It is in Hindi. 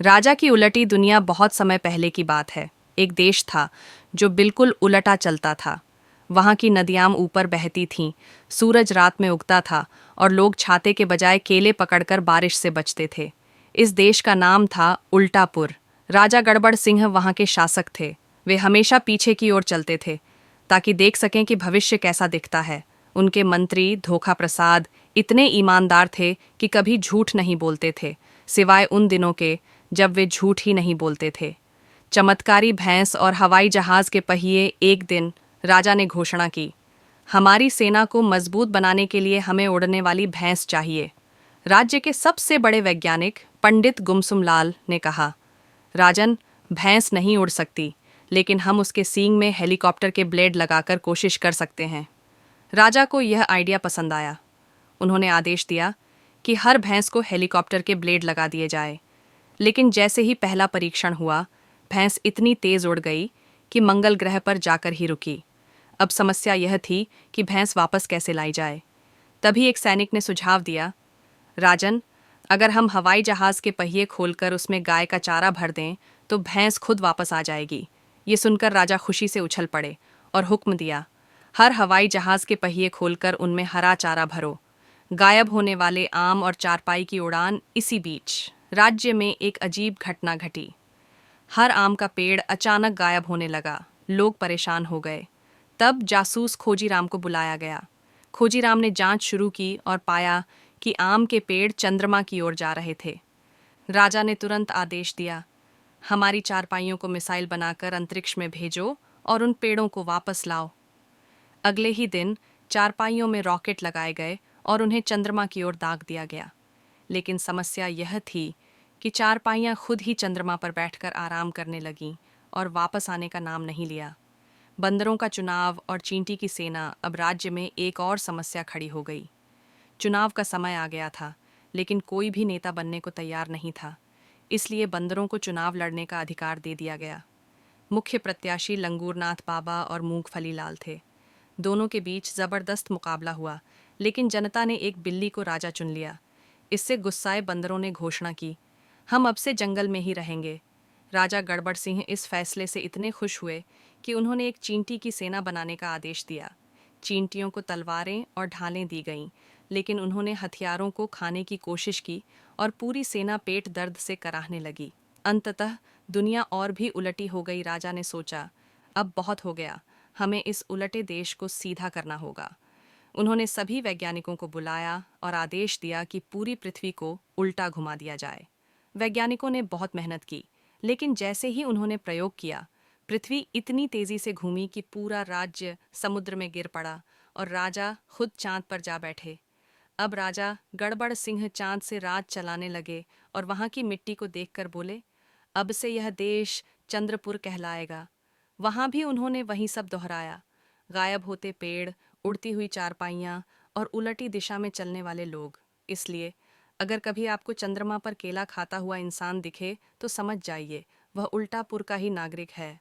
राजा की उलटी दुनिया बहुत समय पहले की बात है। एक देश था जो बिल्कुल उलटा चलता था। वहाँ की नदियाँ ऊपर बहती थीं, सूरज रात में उगता था और लोग छाते के बजाय केले पकड़कर बारिश से बचते थे। इस देश का नाम था उल्टापुर। राजा गड़बड़ सिंह वहाँ के शासक थे। वे हमेशा पीछे की ओर चलते थे ताकि देख सकें कि भविष्य कैसा दिखता है। उनके मंत्री धोखा प्रसाद इतने ईमानदार थे कि कभी झूठ नहीं बोलते थे, सिवाय उन दिनों के जब वे झूठ ही नहीं बोलते थे। चमत्कारी भैंस और हवाई जहाज के पहिए। एक दिन राजा ने घोषणा की, हमारी सेना को मजबूत बनाने के लिए हमें उड़ने वाली भैंस चाहिए। राज्य के सबसे बड़े वैज्ञानिक पंडित गुमसुम लाल ने कहा, राजन, भैंस नहीं उड़ सकती, लेकिन हम उसके सींग में हेलीकॉप्टर के ब्लेड लगाकर कोशिश कर सकते हैं। राजा को यह आइडिया पसंद आया। उन्होंने आदेश दिया कि हर भैंस को हेलीकॉप्टर के ब्लेड लगा दिए जाए। लेकिन जैसे ही पहला परीक्षण हुआ, भैंस इतनी तेज उड़ गई कि मंगल ग्रह पर जाकर ही रुकी। अब समस्या यह थी कि भैंस वापस कैसे लाई जाए। तभी एक सैनिक ने सुझाव दिया, राजन, अगर हम हवाई जहाज के पहिए खोलकर उसमें गाय का चारा भर दें तो भैंस खुद वापस आ जाएगी। ये सुनकर राजा खुशी से उछल पड़े और हुक्म दिया, हर हवाई जहाज के पहिए खोलकर उनमें हरा चारा भरो। गायब होने वाले आम और चारपाई की उड़ान। इसी बीच राज्य में एक अजीब घटना घटी। हर आम का पेड़ अचानक गायब होने लगा। लोग परेशान हो गए। तब जासूस खोजीराम को बुलाया गया। खोजीराम ने जांच शुरू की और पाया कि आम के पेड़ चंद्रमा की ओर जा रहे थे। राजा ने तुरंत आदेश दिया, हमारी चारपाइयों को मिसाइल बनाकर अंतरिक्ष में भेजो और उन पेड़ों को वापस लाओ। अगले ही दिन चारपाइयों में रॉकेट लगाए गए और उन्हें चंद्रमा की ओर दाग दिया गया। लेकिन समस्या यह थी कि चारपाइयाँ खुद ही चंद्रमा पर बैठकर आराम करने लगीं और वापस आने का नाम नहीं लिया। बंदरों का चुनाव और चींटी की सेना। अब राज्य में एक और समस्या खड़ी हो गई। चुनाव का समय आ गया था, लेकिन कोई भी नेता बनने को तैयार नहीं था। इसलिए बंदरों को चुनाव लड़ने का अधिकार दे दिया गया। मुख्य प्रत्याशी लंगूरनाथ बाबा और मूंगफली लाल थे। दोनों के बीच जबरदस्त मुकाबला हुआ, लेकिन जनता ने एक बिल्ली को राजा चुन लिया। इससे गुस्साए बंदरों ने घोषणा की, हम अब से जंगल में ही रहेंगे। राजा गड़बड़ सिंह इस फैसले से इतने खुश हुए कि उन्होंने एक चींटी की सेना बनाने का आदेश दिया। चींटियों को तलवारें और ढालें दी गईं, लेकिन उन्होंने हथियारों को खाने की कोशिश की और पूरी सेना पेट दर्द से कराहने लगी। अंततः दुनिया और भी उलटी हो गई। राजा ने सोचा, अब बहुत हो गया, हमें इस उलटे देश को सीधा करना होगा। उन्होंने सभी वैज्ञानिकों को बुलाया और आदेश दिया कि पूरी पृथ्वी को उल्टा घुमा दिया जाए। वैज्ञानिकों ने बहुत मेहनत की, लेकिन जैसे ही उन्होंने प्रयोग किया, पृथ्वी इतनी तेजी से घूमी कि पूरा राज्य समुद्र में गिर पड़ा और राजा खुद चांद पर जा बैठे। अब राजा गड़बड़ सिंह चांद से राज चलाने लगे और वहां की मिट्टी को देखकर बोले, अब से यह देश चंद्रपुर कहलाएगा। वहां भी उन्होंने वही सब दोहराया, गायब होते पेड़, उड़ती हुई चारपाइयाँ और उलटी दिशा में चलने वाले लोग। इसलिए अगर कभी आपको चंद्रमा पर केला खाता हुआ इंसान दिखे तो समझ जाइए, वह उल्टापुर का ही नागरिक है।